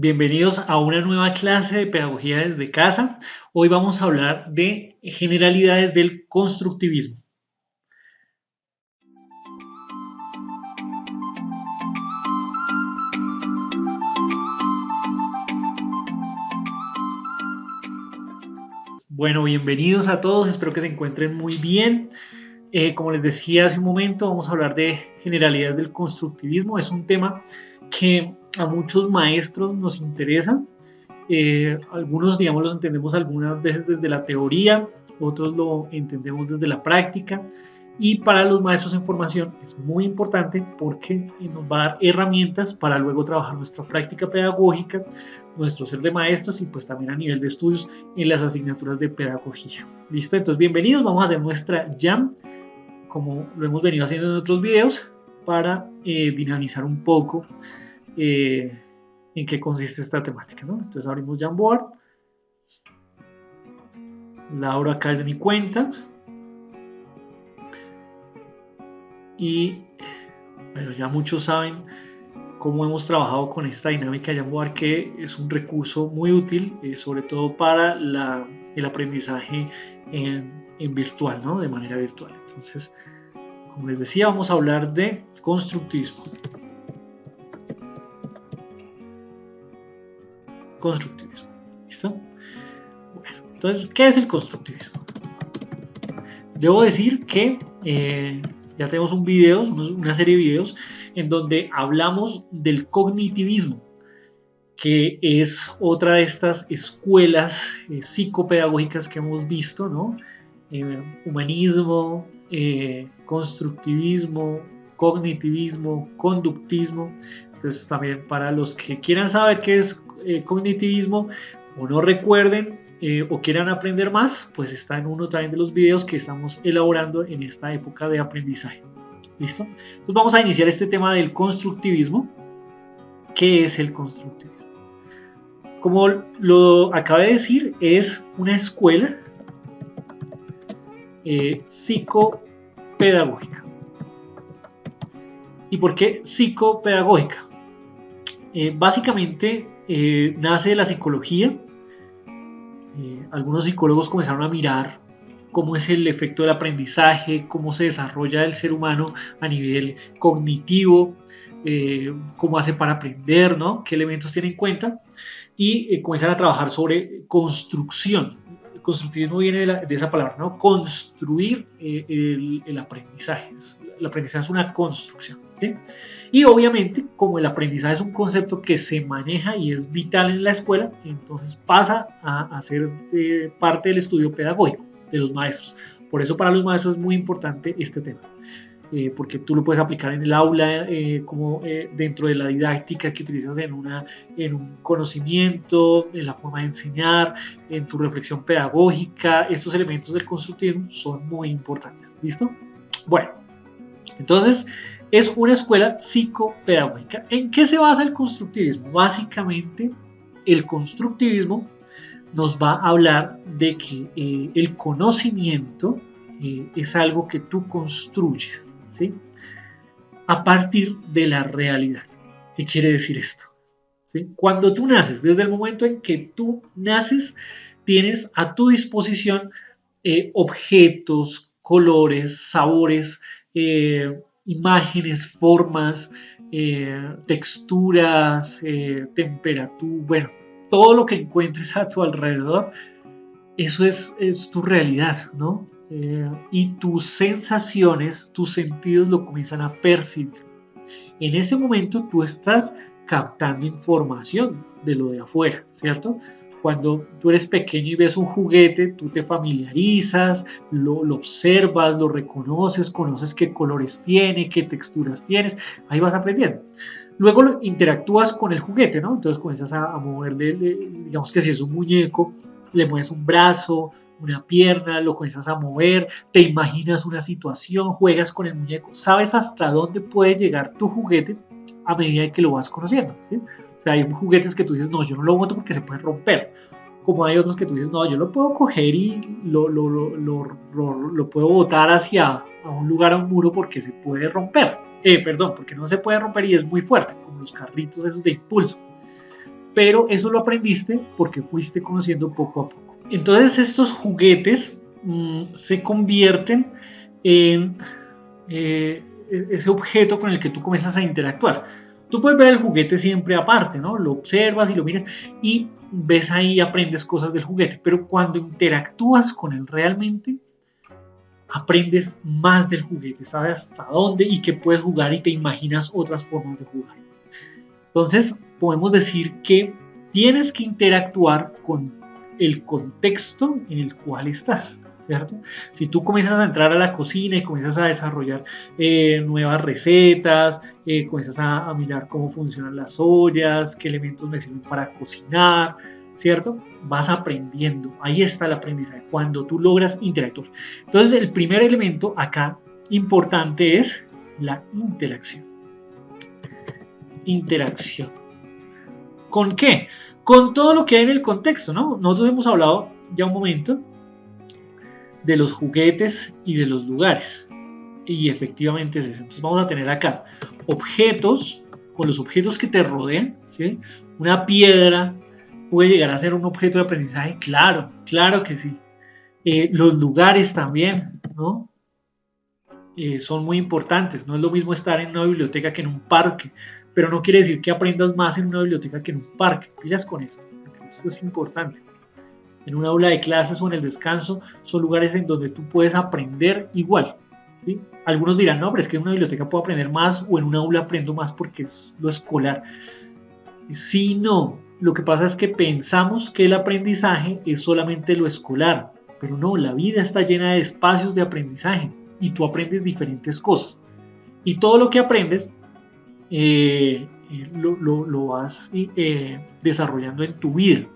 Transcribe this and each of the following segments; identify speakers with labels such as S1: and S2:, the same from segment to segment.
S1: Bienvenidos a una nueva clase de pedagogía desde casa. Hoy vamos a hablar de generalidades del constructivismo. Bueno, bienvenidos a todos, espero que se encuentren muy bien. Como les decía hace un momento, vamos a hablar de generalidades del constructivismo. Es un tema que a muchos maestros nos interesa. Algunos, digamos, los entendemos algunas veces desde la teoría, otros lo entendemos desde la práctica. Y para los maestros en formación es muy importante porque nos va a dar herramientas para luego trabajar nuestra práctica pedagógica, nuestro ser de maestros y pues también a nivel de estudios en las asignaturas de pedagogía. ¿Listo? Entonces, bienvenidos. Vamos a hacer nuestra jam, como lo hemos venido haciendo en otros videos, para dinamizar un poco en qué consiste esta temática, ¿no? Entonces abrimos Jamboard. La abro acá desde mi cuenta. Y bueno, ya muchos saben cómo hemos trabajado con esta dinámica de Jamboard, que es un recurso muy útil, sobre todo para el aprendizaje en virtual, ¿no? De manera virtual. Entonces, como les decía, vamos a hablar de constructivismo. Constructivismo. ¿Listo? Bueno, entonces, ¿qué es el constructivismo? Debo decir que ya tenemos un video, una serie de videos en donde hablamos del cognitivismo, que es otra de estas escuelas psicopedagógicas que hemos visto, ¿no? Humanismo, constructivismo, cognitivismo, conductismo. Entonces también para los que quieran saber qué es cognitivismo o no recuerden o quieran aprender más, pues está en uno también de los videos que estamos elaborando en esta época de aprendizaje. ¿Listo? Entonces vamos a iniciar este tema del constructivismo. ¿Qué es el constructivismo? Como lo acabé de decir, es una escuela psicopedagógica. ¿Y por qué psicopedagógica? Básicamente nace de la psicología. Algunos psicólogos comenzaron a mirar cómo es el efecto del aprendizaje, cómo se desarrolla el ser humano a nivel cognitivo, cómo hace para aprender, ¿no? Qué elementos tiene en cuenta, y comienzan a trabajar sobre construcción. El constructivismo viene de esa palabra, ¿no? Construir el aprendizaje. El aprendizaje es una construcción, ¿sí? Y obviamente, como el aprendizaje es un concepto que se maneja y es vital en la escuela, entonces pasa a ser parte del estudio pedagógico de los maestros. Por eso para los maestros es muy importante este tema, porque tú lo puedes aplicar en el aula, como dentro de la didáctica que utilizas en un conocimiento, en la forma de enseñar, en tu reflexión pedagógica. Estos elementos del constructivismo son muy importantes. ¿Listo? Bueno, entonces es una escuela psicopedagógica. ¿En qué se basa el constructivismo? Básicamente, el constructivismo nos va a hablar de que el conocimiento es algo que tú construyes, ¿sí? A partir de la realidad. ¿Qué quiere decir esto? ¿Sí? Cuando tú naces, desde el momento en que tú naces, tienes a tu disposición objetos, colores, sabores, imágenes, formas, texturas, temperatura, bueno, todo lo que encuentres a tu alrededor, eso es tu realidad, ¿no? Y tus sensaciones, tus sentidos lo comienzan a percibir. En ese momento tú estás captando información de lo de afuera, ¿cierto? Cuando tú eres pequeño y ves un juguete, tú te familiarizas, lo observas, lo reconoces, conoces qué colores tiene, qué texturas tienes, ahí vas aprendiendo. Luego interactúas con el juguete, ¿no? Entonces comienzas a moverle, digamos que si es un muñeco, le mueves un brazo, una pierna, lo comienzas a mover, te imaginas una situación, juegas con el muñeco, sabes hasta dónde puede llegar tu juguete a medida que lo vas conociendo, ¿sí? O sea, hay juguetes que tú dices, no, yo no lo boto porque se puede romper. Como hay otros que tú dices, no, yo lo puedo coger y lo puedo botar hacia a un lugar, a un muro, porque se puede romper. Porque no se puede romper y es muy fuerte, como los carritos esos de impulso. pero eso lo aprendiste porque fuiste conociendo poco a poco. Entonces estos juguetes se convierten en ese objeto con el que tú comienzas a interactuar. Tú puedes ver el juguete siempre aparte, ¿no? Lo observas y lo miras y ves ahí, aprendes cosas del juguete, pero cuando interactúas con él realmente, aprendes más del juguete, sabes hasta dónde y qué puedes jugar y te imaginas otras formas de jugar. Entonces, podemos decir que tienes que interactuar con el contexto en el cual estás, ¿cierto? Si tú comienzas a entrar a la cocina y comienzas a desarrollar nuevas recetas, comienzas a mirar cómo funcionan las ollas, qué elementos me sirven para cocinar, ¿cierto? Vas aprendiendo, ahí está el aprendizaje, cuando tú logras interactuar. Entonces, el primer elemento acá importante es la interacción. Interacción. ¿Con qué? Con todo lo que hay en el contexto, ¿no? Nosotros hemos hablado ya un momento de los juguetes y de los lugares. Y efectivamente es eso. Entonces vamos a tener acá objetos, con los objetos que te rodean, ¿sí? Una piedra puede llegar a ser un objeto de aprendizaje, claro, claro que sí. Los lugares también, ¿no? Son muy importantes. No es lo mismo estar en una biblioteca que en un parque, pero no quiere decir que aprendas más en una biblioteca que en un parque. Pilas con esto, esto es importante. En un aula de clases o en el descanso son lugares en donde tú puedes aprender igual, ¿sí? Algunos dirán, no, pero es que en una biblioteca puedo aprender más o en un aula aprendo más porque es lo escolar. Sí, no. Lo que pasa es que pensamos que el aprendizaje es solamente lo escolar, pero no, la vida está llena de espacios de aprendizaje y tú aprendes diferentes cosas. Y todo lo que aprendes lo vas desarrollando en tu vida,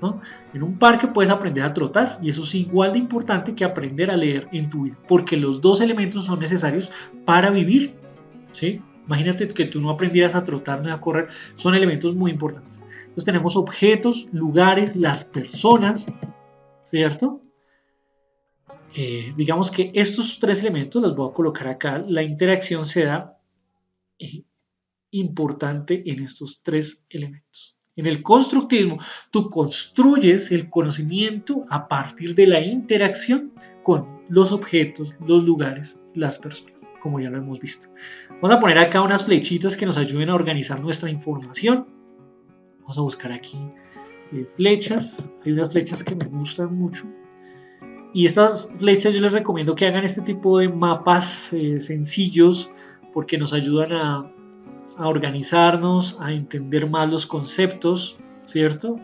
S1: ¿no? En un parque puedes aprender a trotar y eso es igual de importante que aprender a leer en tu vida, porque los dos elementos son necesarios para vivir, ¿sí? Imagínate que tú no aprendieras a trotar ni a correr, son elementos muy importantes. Entonces tenemos objetos, lugares, las personas, ¿cierto? Digamos que estos tres elementos los voy a colocar acá. La interacción se da importante en estos tres elementos. En el constructivismo, tú construyes el conocimiento a partir de la interacción con los objetos, los lugares, las personas, como ya lo hemos visto. Vamos a poner acá unas flechitas que nos ayuden a organizar nuestra información. Vamos a buscar aquí flechas. Hay unas flechas que me gustan mucho. Y estas flechas yo les recomiendo que hagan este tipo de mapas sencillos porque nos ayudan a organizarnos, a entender más los conceptos, ¿cierto?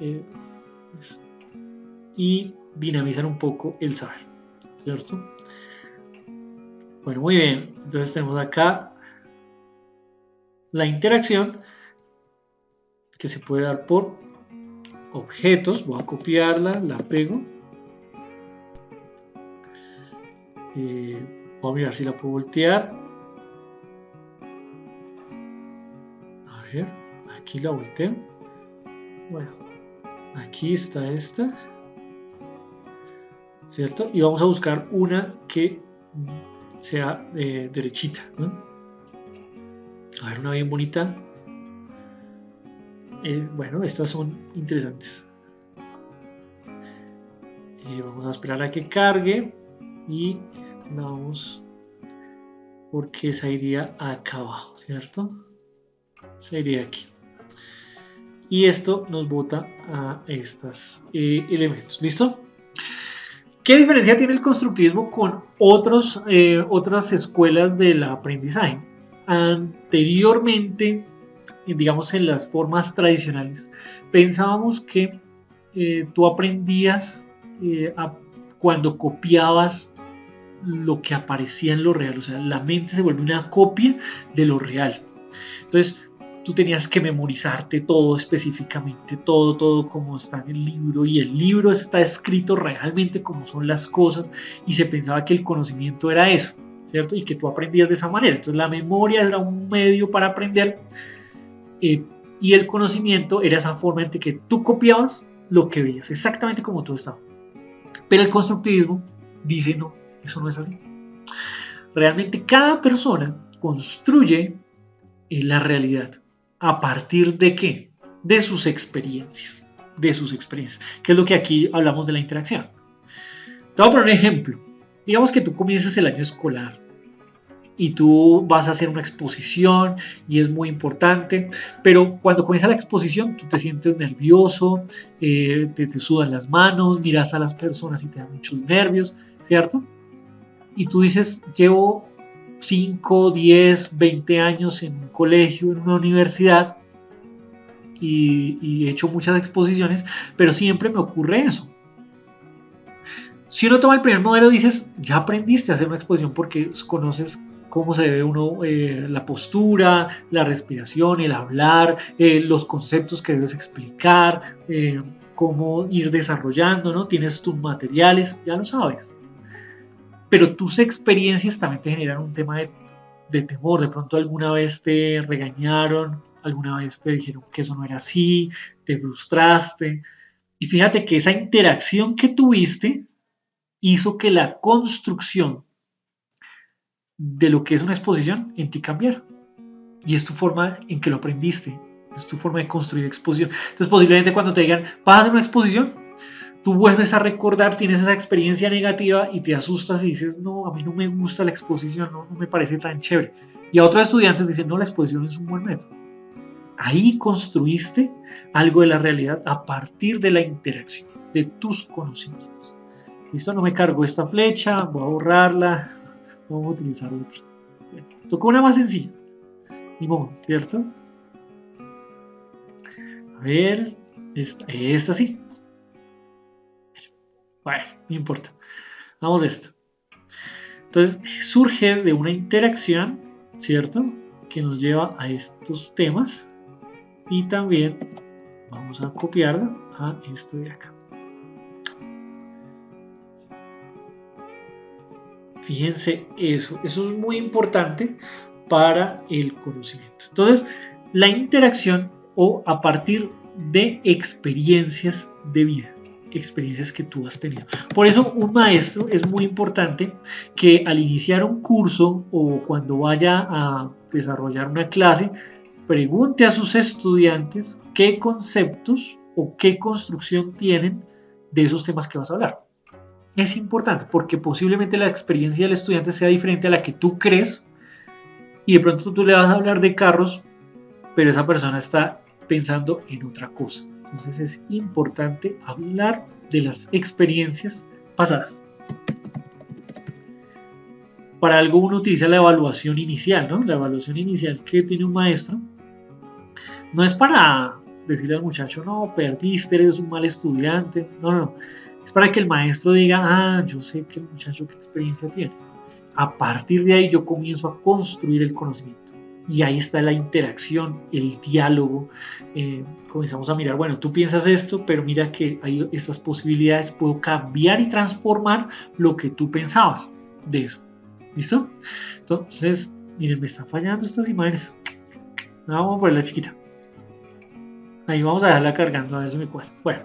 S1: Y dinamizar un poco el saber, ¿cierto? Bueno, muy bien. Entonces tenemos acá la interacción que se puede dar por objetos. Voy a copiarla, la pego. Voy a mirar si la puedo voltear. A ver, aquí la volteo. Bueno, aquí está esta, ¿cierto? Y vamos a buscar una que sea derechita, ¿no? A ver, una bien bonita. Bueno, estas son interesantes. Vamos a esperar a que cargue y vamos porque esa iría acá abajo, ¿cierto? Esa iría aquí. Y esto nos bota a estos elementos. ¿Listo? ¿Qué diferencia tiene el constructivismo con otras escuelas del aprendizaje? Anteriormente, digamos en las formas tradicionales, pensábamos que tú aprendías cuando copiabas lo que aparecía en lo real, o sea, la mente se vuelve una copia de lo real. Entonces, tú tenías que memorizarte todo específicamente, todo como está en el libro, y el libro está escrito realmente como son las cosas, y se pensaba que el conocimiento era eso, ¿cierto? Y que tú aprendías de esa manera. Entonces la memoria era un medio para aprender, y el conocimiento era esa forma en que tú copiabas lo que veías, exactamente como tú estabas. Pero el constructivismo dice, no, eso no es así. Realmente cada persona construye la realidad. ¿A partir de qué? de sus experiencias, que es lo que aquí hablamos de la interacción. Te voy a poner un ejemplo. Digamos que tú comienzas el año escolar y tú vas a hacer una exposición y es muy importante, pero cuando comienza la exposición tú te sientes nervioso, te sudan las manos, miras a las personas y te dan muchos nervios, ¿cierto? Y tú dices, llevo 5, 10, 20 años en un colegio, en una universidad y he hecho muchas exposiciones, pero siempre me ocurre eso. Si uno toma el primer modelo, dices, ya aprendiste a hacer una exposición porque conoces cómo se debe uno, la postura, la respiración, el hablar, los conceptos que debes explicar, cómo ir desarrollando, ¿no? Tienes tus materiales, ya lo sabes. Pero tus experiencias también te generan un tema de temor. De pronto alguna vez te regañaron, alguna vez te dijeron que eso no era así, te frustraste. Y fíjate que esa interacción que tuviste hizo que la construcción de lo que es una exposición en ti cambiara. Y es tu forma en que lo aprendiste, es tu forma de construir exposición. Entonces posiblemente cuando te digan, vas a hacer una exposición, tú vuelves a recordar, tienes esa experiencia negativa y te asustas y dices, no, a mí no me gusta la exposición, no me parece tan chévere. Y a otros estudiantes dicen, no, la exposición es un buen método. Ahí construiste algo de la realidad a partir de la interacción, de tus conocimientos. Listo, no me cargó esta flecha, voy a borrarla, vamos a utilizar otra. Bueno, tocó una más sencilla, ni modo, ¿cierto? A ver, esta sí. Bueno, no importa. Vamos a esta. Entonces, surge de una interacción, ¿cierto? Que nos lleva a estos temas. Y también vamos a copiarla a este de acá. Fíjense eso es muy importante para el conocimiento. Entonces, la interacción o a partir de experiencias de vida, experiencias que tú has tenido. Por eso un maestro es muy importante que al iniciar un curso o cuando vaya a desarrollar una clase, pregunte a sus estudiantes qué conceptos o qué construcción tienen de esos temas que vas a hablar. Es importante porque posiblemente la experiencia del estudiante sea diferente a la que tú crees y de pronto tú le vas a hablar de carros, pero esa persona está pensando en otra cosa. Entonces es importante hablar de las experiencias pasadas. Para algo uno utiliza la evaluación inicial, ¿no? La evaluación inicial que tiene un maestro no es para decirle al muchacho, no, perdiste, eres un mal estudiante. No. Es para que el maestro diga, yo sé que el muchacho qué experiencia tiene. A partir de ahí yo comienzo a construir el conocimiento. Y ahí está la interacción, el diálogo. Comenzamos a mirar, bueno, tú piensas esto, pero mira que hay estas posibilidades, puedo cambiar y transformar lo que tú pensabas de eso. ¿Listo? Entonces, miren, me están fallando estas imágenes. Vamos a ponerla chiquita. Ahí vamos a dejarla cargando a ver si me cuadra. Bueno,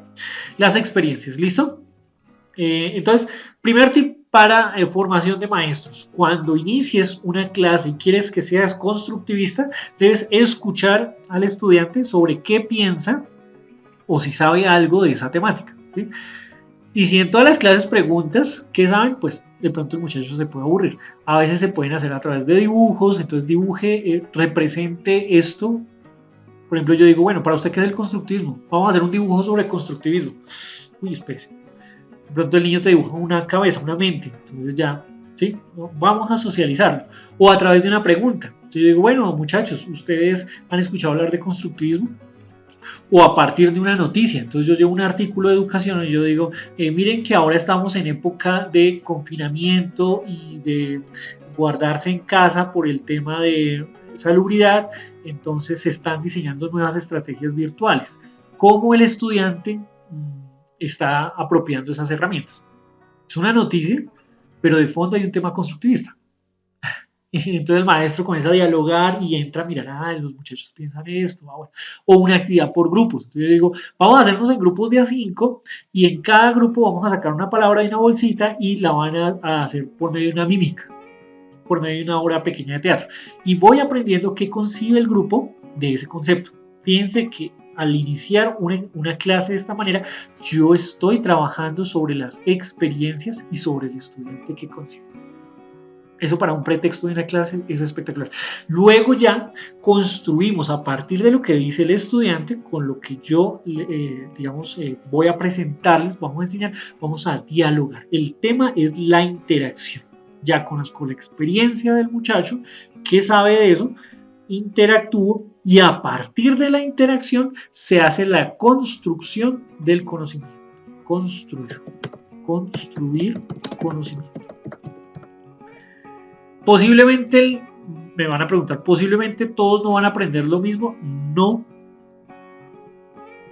S1: las experiencias, ¿listo? Entonces, primer tip para formación de maestros. Cuando inicies una clase y quieres que seas constructivista, debes escuchar al estudiante sobre qué piensa o si sabe algo de esa temática. ¿Sí? Y si en todas las clases preguntas qué saben, pues de pronto el muchacho se puede aburrir. A veces se pueden hacer a través de dibujos, entonces dibuje, represente esto. Por ejemplo, yo digo, bueno, para usted, ¿qué es el constructivismo? Vamos a hacer un dibujo sobre constructivismo. Uy, especie. De pronto el niño te dibuja una cabeza, una mente. Entonces ya, ¿sí? Vamos a socializarlo. O a través de una pregunta. Entonces yo digo, bueno, muchachos, ¿ustedes han escuchado hablar de constructivismo? O a partir de una noticia. Entonces yo llevo un artículo de educación y yo digo, miren que ahora estamos en época de confinamiento y de guardarse en casa por el tema de salubridad, entonces se están diseñando nuevas estrategias virtuales. ¿Cómo el estudiante está apropiando esas herramientas? Es una noticia, pero de fondo hay un tema constructivista. Entonces el maestro comienza a dialogar y entra a mirar, los muchachos piensan esto, bueno. O una actividad por grupos. Entonces yo digo, vamos a hacernos en grupos de A5 y en cada grupo vamos a sacar una palabra de una bolsita y la van a hacer por medio de una mímica, por medio de una obra pequeña de teatro. Y voy aprendiendo qué concibe el grupo de ese concepto. Fíjense que al iniciar una clase de esta manera, yo estoy trabajando sobre las experiencias y sobre el estudiante que consigo. Eso para un pretexto de una clase es espectacular. Luego ya construimos a partir de lo que dice el estudiante, con lo que yo, voy a presentarles, vamos a enseñar, vamos a dialogar. El tema es la interacción. Ya conozco la experiencia del muchacho, ¿qué sabe de eso? Interactúo y a partir de la interacción se hace la construcción del conocimiento. Construyo. Construir conocimiento. Posiblemente, me van a preguntar, posiblemente todos no van a aprender lo mismo. No,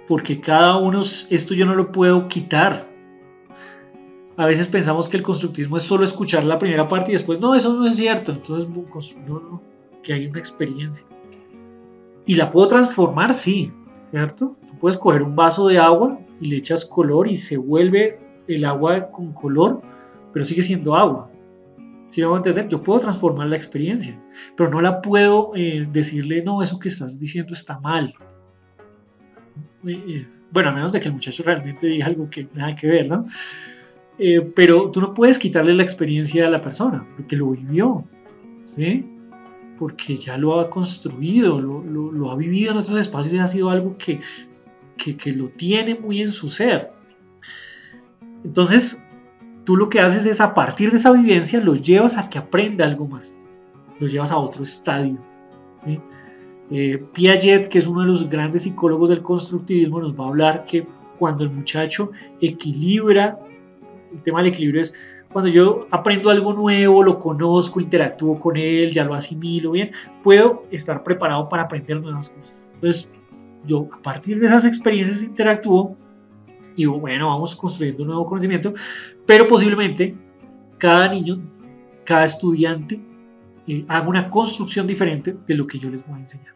S1: porque cada uno, esto yo no lo puedo quitar. A veces pensamos que el constructivismo es solo escuchar la primera parte y después, no, eso no es cierto. Entonces, no, que hay una experiencia. Y la puedo transformar, sí, ¿cierto? Tú puedes coger un vaso de agua y le echas color y se vuelve el agua con color, pero sigue siendo agua. ¿Sí me voy a entender? Yo puedo transformar la experiencia, pero no la puedo decirle, no, eso que estás diciendo está mal. Bueno, a menos de que el muchacho realmente diga algo que nada que ver, ¿no? Pero tú no puedes quitarle la experiencia a la persona, porque lo vivió, ¿sí? Porque ya lo ha construido, lo ha vivido en otros espacios y ha sido algo que lo tiene muy en su ser. Entonces, tú lo que haces es, a partir de esa vivencia, lo llevas a que aprenda algo más, lo llevas a otro estadio, ¿sí? Piaget, que es uno de los grandes psicólogos del constructivismo, nos va a hablar que cuando el muchacho equilibra, el tema del equilibrio es cuando yo aprendo algo nuevo, lo conozco, interactúo con él, ya lo asimilo bien, puedo estar preparado para aprender nuevas cosas. Entonces, yo a partir de esas experiencias interactúo y digo, bueno, vamos construyendo un nuevo conocimiento, pero posiblemente cada niño, cada estudiante haga una construcción diferente de lo que yo les voy a enseñar.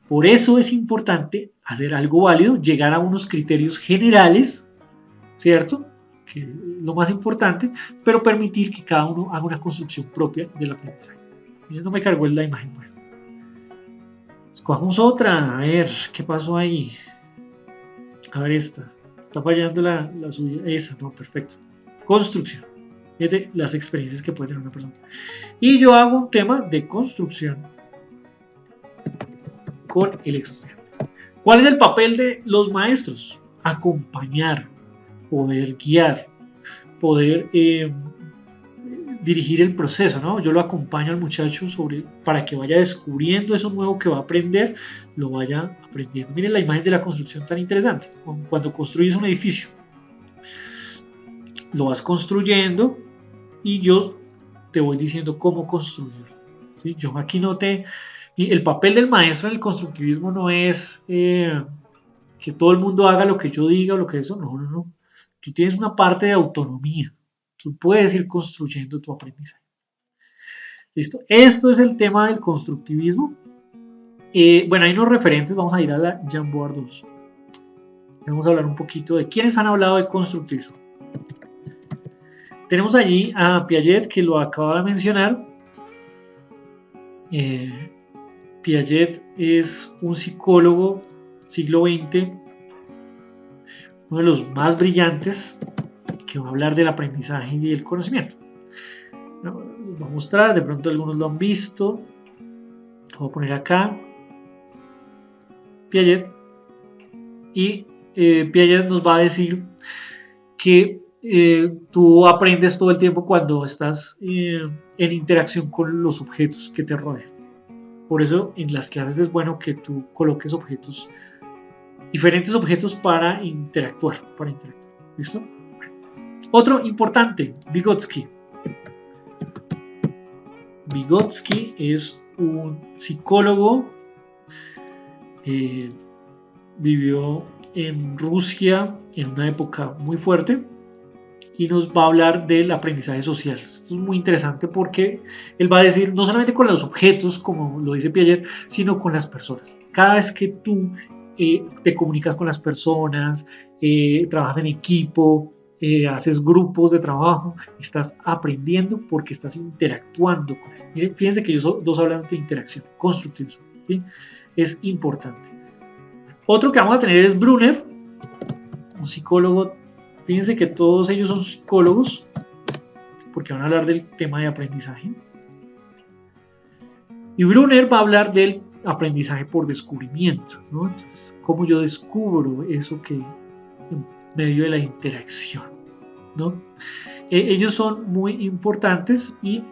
S1: Por eso es importante hacer algo válido, llegar a unos criterios generales, ¿cierto? Que es lo más importante, pero permitir que cada uno haga una construcción propia del aprendizaje. No me cargó la imagen. Bueno, escojamos otra, a ver, ¿qué pasó ahí? A ver, esta, está fallando la suya, esa, no, perfecto. Construcción, es de las experiencias que puede tener una persona. Y yo hago un tema de construcción con el estudiante. ¿Cuál es el papel de los maestros? Acompañar, poder guiar, poder dirigir el proceso, ¿no? Yo lo acompaño al muchacho para que vaya descubriendo eso nuevo que va a aprender, lo vaya aprendiendo. Miren la imagen de la construcción tan interesante. Cuando construyes un edificio, lo vas construyendo y yo te voy diciendo cómo construirlo, ¿sí? Yo aquí no te... El papel del maestro en el constructivismo no es que todo el mundo haga lo que yo diga o lo que eso, no. Tú tienes una parte de autonomía. Tú puedes ir construyendo tu aprendizaje. ¿Listo? Esto es el tema del constructivismo. Bueno, hay unos referentes. Vamos a ir a la Jamboard 2. Vamos a hablar un poquito de quiénes han hablado de constructivismo. Tenemos allí a Piaget, que lo acaba de mencionar. Piaget es un psicólogo siglo XX, uno de los más brillantes, que va a hablar del aprendizaje y del conocimiento. Los voy a mostrar, de pronto algunos lo han visto. Lo voy a poner acá. Piaget. Y Piaget nos va a decir que tú aprendes todo el tiempo cuando estás en interacción con los objetos que te rodean. Por eso en las clases es bueno que tú coloques objetos, diferentes objetos para interactuar. ¿Listo? Otro importante, Vygotsky. Vygotsky es un psicólogo, vivió en Rusia en una época muy fuerte y nos va a hablar del aprendizaje social. Esto es muy interesante porque él va a decir no solamente con los objetos, como lo dice Piaget, sino con las personas. Cada vez que tú te comunicas con las personas, trabajas en equipo, haces grupos de trabajo, estás aprendiendo porque estás interactuando con él. Miren, fíjense que ellos dos hablan de interacción, constructivismo, ¿sí? Es importante. Otro que vamos a tener es Brunner, un psicólogo. Fíjense que todos ellos son psicólogos porque van a hablar del tema de aprendizaje. Y Brunner va a hablar del aprendizaje por descubrimiento, ¿no? Entonces, cómo yo descubro eso que en medio de la interacción, ¿no? Ellos son muy importantes y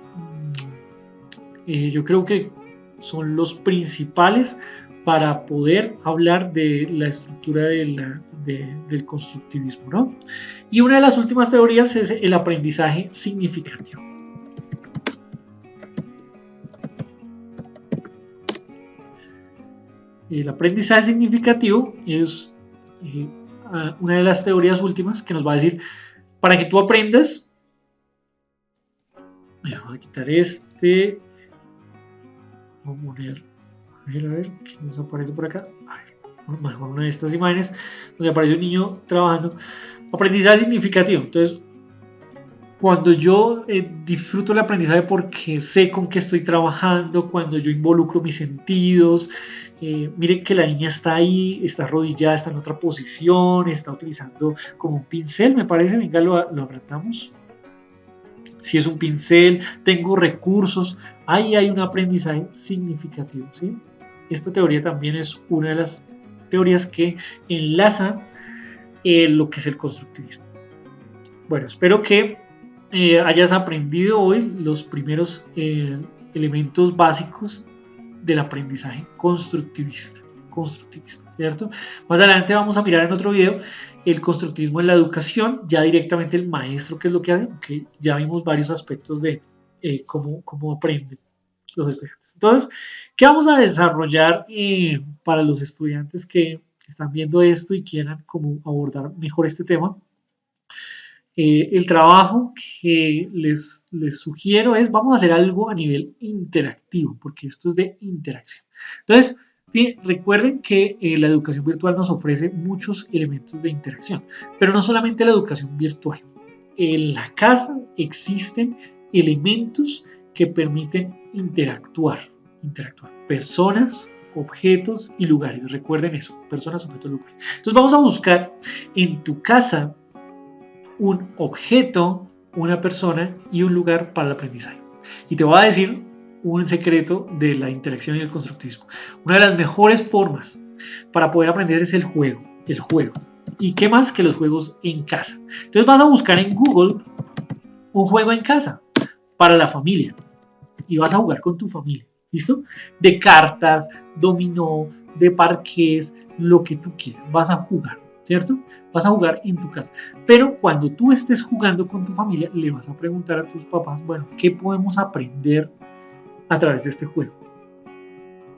S1: yo creo que son los principales para poder hablar de la estructura del constructivismo, ¿no? Y una de las últimas teorías es el aprendizaje significativo. El aprendizaje significativo es una de las teorías últimas que nos va a decir, para que tú aprendas, voy a quitar este, vamos a poner, a ver, ¿qué nos aparece por acá? A ver, mejor una de estas imágenes donde aparece un niño trabajando. Aprendizaje significativo. Entonces, cuando yo disfruto el aprendizaje porque sé con qué estoy trabajando, cuando yo involucro mis sentidos, miren que la niña está ahí, está arrodillada, está en otra posición, está utilizando como un pincel, me parece, venga, lo agrandamos. Si es un pincel, tengo recursos, ahí hay un aprendizaje significativo, ¿sí? Esta teoría también es una de las teorías que enlazan lo que es el constructivismo. Bueno, espero que hayas aprendido hoy los primeros elementos básicos del aprendizaje constructivista, ¿cierto? Más adelante vamos a mirar en otro video el constructivismo en la educación, ya directamente el maestro, qué es lo que hace, que ya vimos varios aspectos de cómo aprenden los estudiantes. Entonces, ¿qué vamos a desarrollar para los estudiantes que están viendo esto y quieran como abordar mejor este tema? El trabajo que les sugiero es, vamos a hacer algo a nivel interactivo, porque esto es de interacción. Entonces, recuerden que la educación virtual nos ofrece muchos elementos de interacción, pero no solamente la educación virtual. En la casa existen elementos que permiten interactuar. Personas, objetos y lugares. Recuerden eso, personas, objetos, lugares. Entonces vamos a buscar en tu casa un objeto, una persona y un lugar para el aprendizaje. Y te voy a decir un secreto de la interacción y el constructivismo. Una de las mejores formas para poder aprender es el juego. ¿Y qué más que los juegos en casa? Entonces vas a buscar en Google un juego en casa para la familia y vas a jugar con tu familia. ¿Listo? De cartas, dominó, de parqués, lo que tú quieras. Vas a jugar, ¿cierto? Vas a jugar en tu casa. Pero cuando tú estés jugando con tu familia, le vas a preguntar a tus papás, bueno, ¿qué podemos aprender a través de este juego?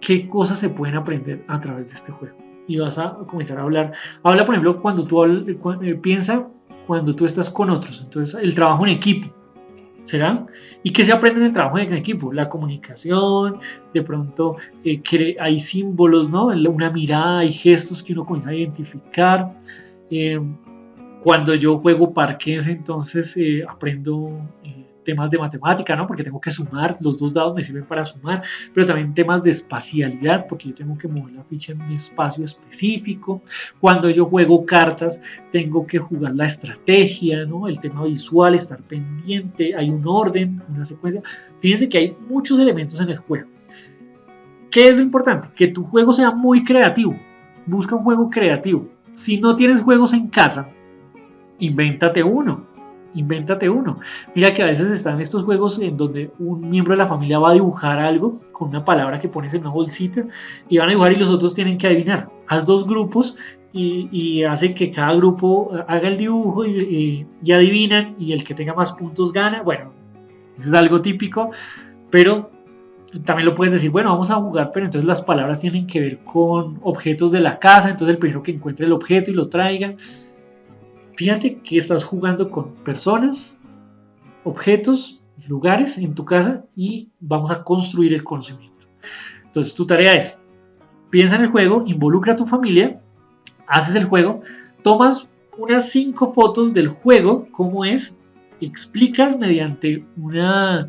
S1: ¿Qué cosas se pueden aprender a través de este juego? Y vas a comenzar a hablar. Habla, por ejemplo, cuando tú piensa cuando tú estás con otros. Entonces, el trabajo en equipo. ¿Será? ¿Y qué se aprende en el trabajo en equipo? La comunicación, de pronto que hay símbolos, ¿no? Una mirada, hay gestos que uno comienza a identificar. Cuando yo juego parqués, entonces aprendo temas de matemática, ¿no? Porque tengo que sumar, los dos dados me sirven para sumar, pero también temas de espacialidad, porque yo tengo que mover la ficha en un espacio específico. Cuando yo juego cartas, tengo que jugar la estrategia, ¿no? El tema visual, estar pendiente, hay un orden, una secuencia. Fíjense que hay muchos elementos en el juego. ¿Qué es lo importante? Que tu juego sea muy creativo. Busca un juego creativo. Si no tienes juegos en casa, invéntate uno. Mira que a veces están estos juegos en donde un miembro de la familia va a dibujar algo con una palabra que pones en una bolsita y van a dibujar y los otros tienen que adivinar. Haz dos grupos y hace que cada grupo haga el dibujo y adivinan, y el que tenga más puntos gana. Bueno, eso es algo típico, pero también lo puedes decir, bueno, vamos a jugar, pero entonces las palabras tienen que ver con objetos de la casa, entonces el primero que encuentre el objeto y lo traiga. Fíjate que estás jugando con personas, objetos, lugares en tu casa y vamos a construir el conocimiento. Entonces tu tarea es, piensa en el juego, involucra a tu familia, haces el juego, tomas unas 5 fotos del juego, cómo es, explicas mediante una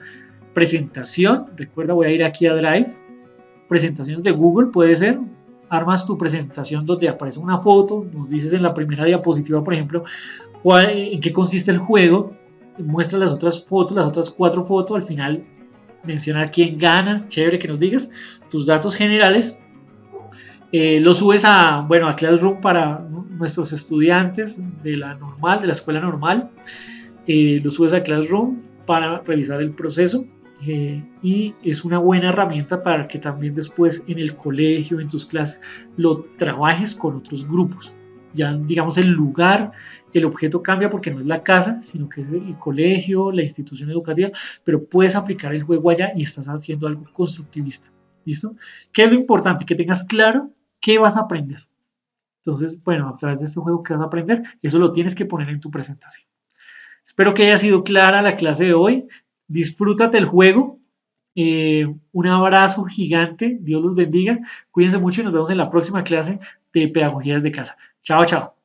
S1: presentación. Recuerda, voy a ir aquí a Drive, presentaciones de Google puede ser, armas tu presentación donde aparece una foto, nos dices en la primera diapositiva, por ejemplo, en qué consiste el juego, muestra las otras fotos, las otras 4 fotos, al final menciona quién gana, chévere que nos digas, tus datos generales, lo subes a, bueno, a Classroom para nuestros estudiantes de la normal, de la escuela normal, lo subes a Classroom para revisar el proceso. Y es una buena herramienta para que también después en el colegio, en tus clases, lo trabajes con otros grupos. Ya digamos el lugar, el objeto cambia porque no es la casa, sino que es el colegio, la institución educativa, pero puedes aplicar el juego allá y estás haciendo algo constructivista. ¿Listo? ¿Qué es lo importante? Que tengas claro qué vas a aprender. Entonces, bueno, a través de este juego que vas a aprender, eso lo tienes que poner en tu presentación. Espero que haya sido clara la clase de hoy. Disfrútate el juego. Un abrazo gigante. Dios los bendiga. Cuídense mucho y nos vemos en la próxima clase de Pedagogía desde casa. Chao, chao.